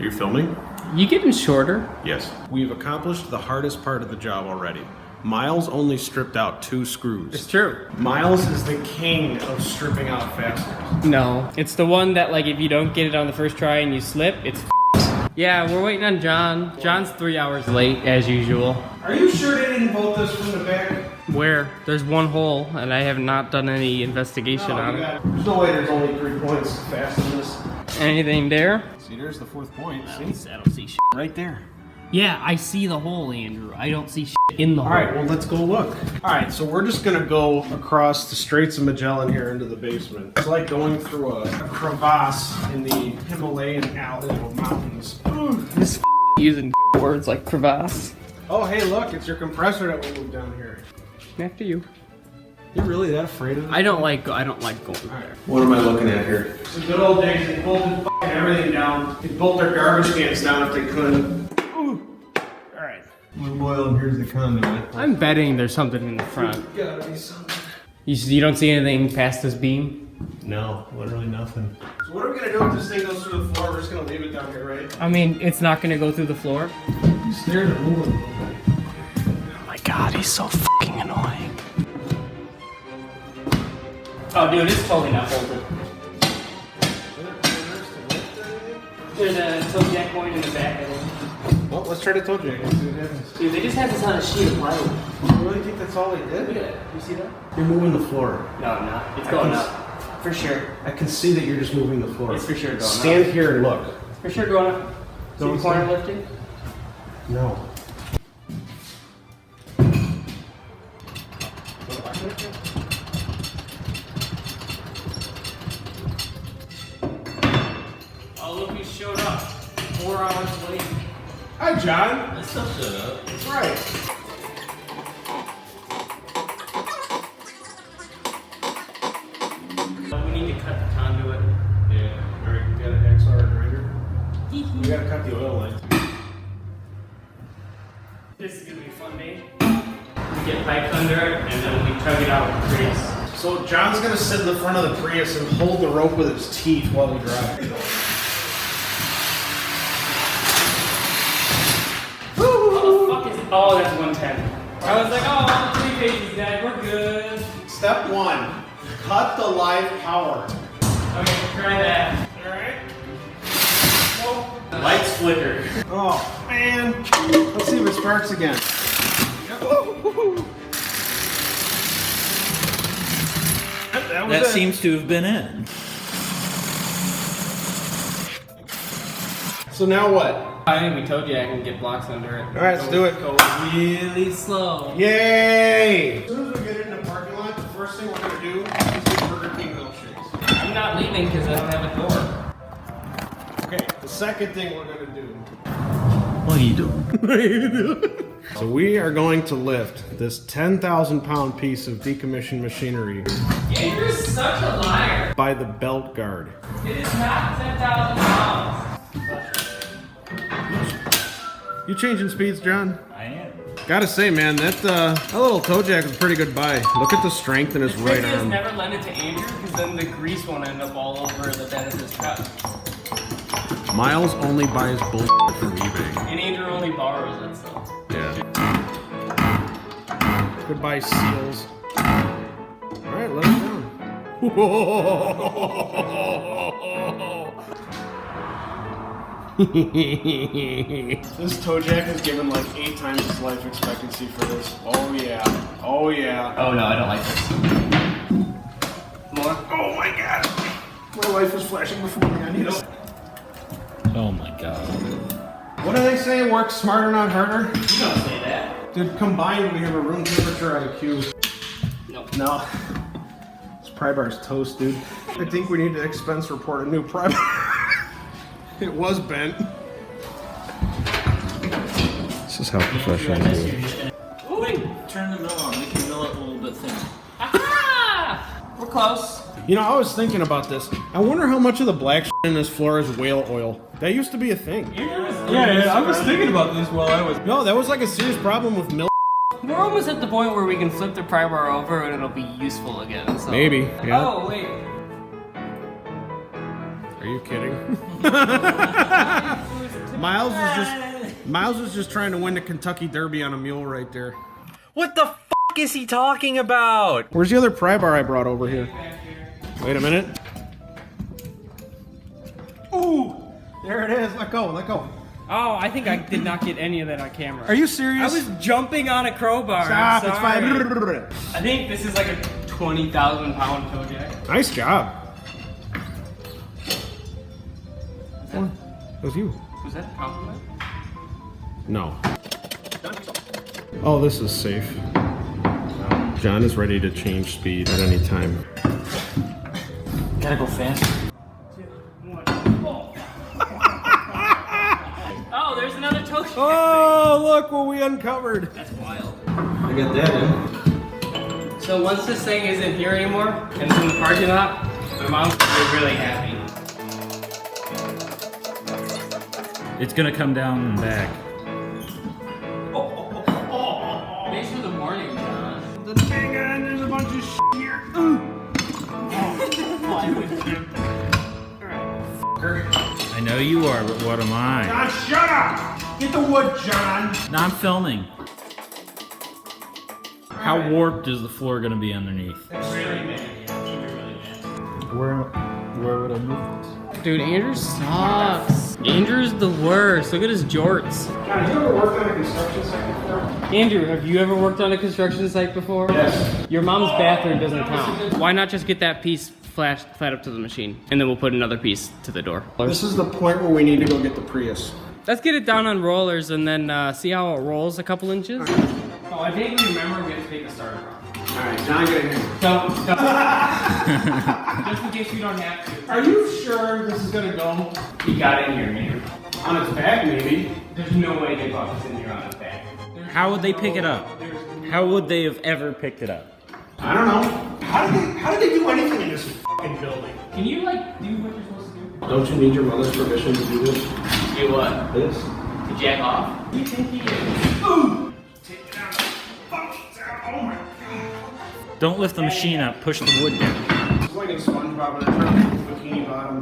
Are you filming? You getting shorter? Yes. We've accomplished the hardest part of the job already. Miles only stripped out 2 screws. It's true. Miles is the king of stripping out fasteners. No. It's the one that, like, if you don't get it on the first try and you slip, it's Yeah, we're waiting on John. John's 3 hours late, as usual. Are you sure they didn't bolt this from the back? Where? There's one hole, and I have not done any investigation on it. There's no way there's only 3 points to fasten this. Anything there? See, there's the 4th point. See? I don't see shit. Right there. Yeah, I see the hole, Andrew. I don't see shit in the hole. Alright, well, let's go look. Alright, so we're just gonna go across the Straits of Magellan here into the basement. It's like going through a crevasse in the Himalayan mountains. This using words like crevasse. Oh, hey, look, it's your compressor that we moved down here. After you. You're really that afraid of it? I don't like going there. What am I looking at here? It's the good old days. They bolted everything down. They bolt their garbage cans down if they could. Alright. Blue oil, and here's the conduit. I'm betting there's something in the front. Gotta be something. You don't see anything past this beam? No, literally nothing. So what are we gonna do if this thing goes through the floor? We're just gonna leave it down here, right? I mean, it's not gonna go through the floor. You stared at moving a little bit. Oh my god, he's so fucking annoying. Oh dude, it's totally not bolted. There's a toe jack point in the back, I think. Well, let's try to toe jack and see what happens. Dude, they just had this on a sheet of plywood. You really think that's all they did? Look at that. You see that? You're moving the floor. No, I'm not. It's going up. For sure. I can see that you're just moving the floor. It's for sure going up. Stand here and look. It's for sure going up. See the corner lifting? No. Oh, look, he showed up. 4 hours late. Hi, John. I still showed up. That's right. We need to cut the conduit. Yeah. All right, you got an XR grinder. We gotta cut the oil line. This is gonna be a fun day. We get pipes under it, and then we tug it out with the Prius. So John's gonna sit in the front of the Prius and hold the rope with his teeth while we drive. What the fuck is it? Oh, that's 110. I was like, oh, 3 pages, Dad, we're good. Step 1, cut the live power. Okay, try that. Alright. Lights flicker. Oh, man. Let's see if it sparks again. That seems to have been it. So now what? I think we told you I can get blocks under it. Alright, let's do it. Go really slow. Yay! As soon as we get in the parking lot, the first thing we're gonna do is get Burger King milkshakes. I'm not leaving because I don't have a door. Okay, the second thing we're gonna do. What are you doing? So we are going to lift this 10,000 pound piece of decommissioned machinery Andrew's such a liar. by the belt guard. It is not 10,000 pounds. You changing speeds, John? I am. Gotta say, man, that little toe jack is a pretty good buy. Look at the strength in his right Prius arm. never lend it to Andrew because then the grease won't end up all over the bed of his truck. Miles only buys bullshit from eBay. And Andrew only borrows it, so. Yeah. Goodbye, seals. Alright, let it down. This toe jack is given like 8 times his life expectancy for this. Oh yeah. Oh yeah. Oh no, I don't like this. More? Oh my god. My life is flashing before me. I need a... Oh my god. What do they say? Work smarter, not harder? You don't say that. Dude, combined we have a room temperature IQ. Nope. No. This pry bar's toast, dude. I think we need to expense report a new pry bar. It was bent. This is how professional we do it. Wait, turn the mill on. We can mill it a little bit thinner. Aha! We're close. You know, I was thinking about this. I wonder how much of the black shit in this floor is whale oil. That used to be a thing. Yeah, I was thinking about this while I was. No, that was like a serious problem with milk. We're almost at the point where we can flip the pry bar over and it'll be useful again. So. Maybe. Yeah. Oh, wait. Are you kidding? Who's Miles was just trying to win the Kentucky Derby on a mule right there. What the fuck is he talking about? Where's the other pry bar I brought over here? Wait a minute. Ooh! There it is. Let go. Let go. Oh, I think I did not get any of that on camera. Are you serious? I was jumping on a crowbar. Stop. I'm It's sorry. fine. I think this is like a 20,000 pound toe jack. Nice job. That was you. Was that a compliment? No. Oh, this is safe. John is ready to change speed at any time. Gotta go fast. Oh, there's another toe jack. Oh, look what we uncovered. That's wild. I got that in. So once this thing isn't here anymore, and it's in the parking lot, my mom's gonna be really happy. It's gonna come down and back. Thanks for the warning, John. Hang on, there's a bunch of shit here. I know you are, but what am I? John, shut up! Get the wood, John! No, I'm filming. How warped is the floor gonna be underneath? Really bad, yeah. Really bad. Where would I move this? Dude, Andrew sucks. Andrew's the worst. Look at his jorts. John, you ever worked on a construction site before? Andrew, have you ever worked on a construction site before? Yes. Your mom's bathroom doesn't count. Why not just get that piece flat up to the machine, and then we'll put another piece to the door. This is the point where we need to go get the Prius. Let's get it down on rollers and then see how it rolls a couple inches. Oh, I vaguely remember we have to take the starter off. Alright, John, get in here. Don't. Just in case you don't have to. Are you sure this is gonna go? He got in here, man. On its back, maybe. There's no way they brought this in here on its back. How would they pick it up? How would they have ever picked it up? I don't know. How did they do anything in this fucking building? Can you, like, do what you're supposed to do? Don't you need your mother's permission to do this? Do what? This? To jack off? You think he is? Ooh! Take it out. Fuck it down. Oh my god. Don't lift the machine up, push the wood down. It's like in SpongeBob when they're trying to do Bikini Bottom.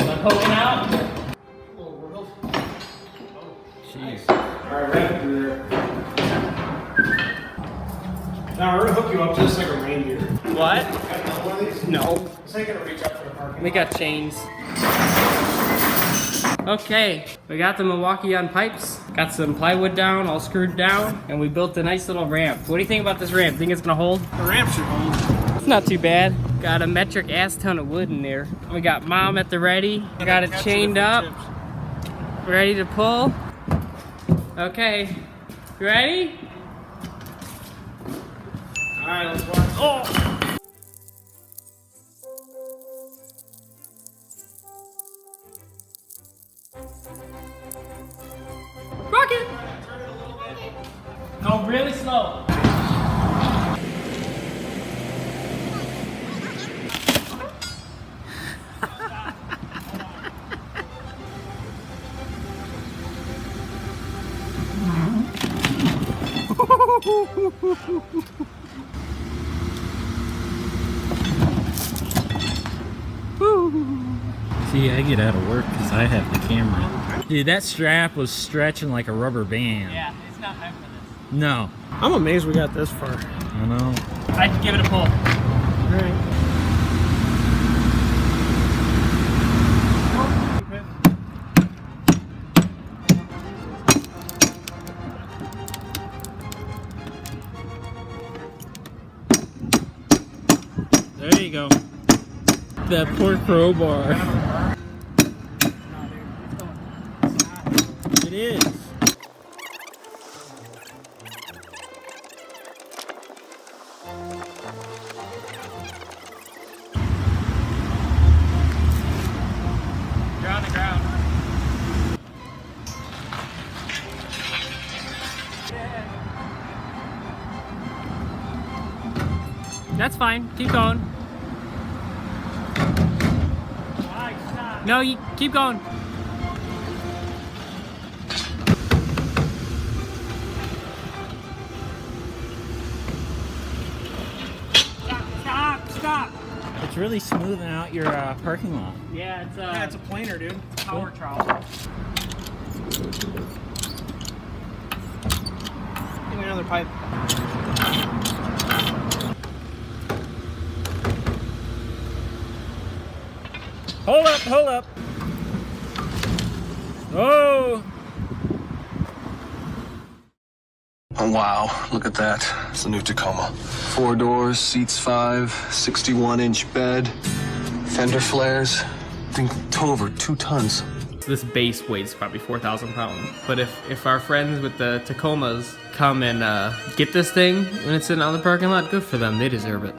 I'm poking out. Jeez. Alright, wrap it through there. Now we're gonna hook you up just like a reindeer. What? Got one of these? No. This ain't gonna reach up for the parking We got chains. Okay, we got the Milwaukee on pipes, got some plywood down, all screwed down, and we built a nice little ramp. What do you think about this ramp? Think it's gonna hold? The ramp should hold. It's not too bad. Got a metric ass ton of wood in there. We got mom at the ready. Got it chained up. Ready to pull. Okay, you ready? Alright, let's watch. Oh! Rocket! Go really slow. See, I get out of work because I have the camera. Dude, that strap was stretching like a rubber band. Yeah, it's not meant for this. No. I'm amazed we got this far. I know. I can give it a pull. Alright. There you go. That poor crowbar. It is. You're on the ground. That's fine. Keep going. No, you keep going. Stop! It's It's really smoothing out your parking lot. Yeah, Yeah, it's a planer, dude. power trowel. Give me another pipe. Hold up, hold up. Oh! Oh, wow, look at that. It's the new Tacoma. 4 doors, seats 5, 61-inch bed, fender flares. Thing tow over 2 tons. This base weighs probably 4,000 pounds. But if our friends with the Tacomas come and get this thing when it's sitting out in the parking lot, good for them. They deserve it.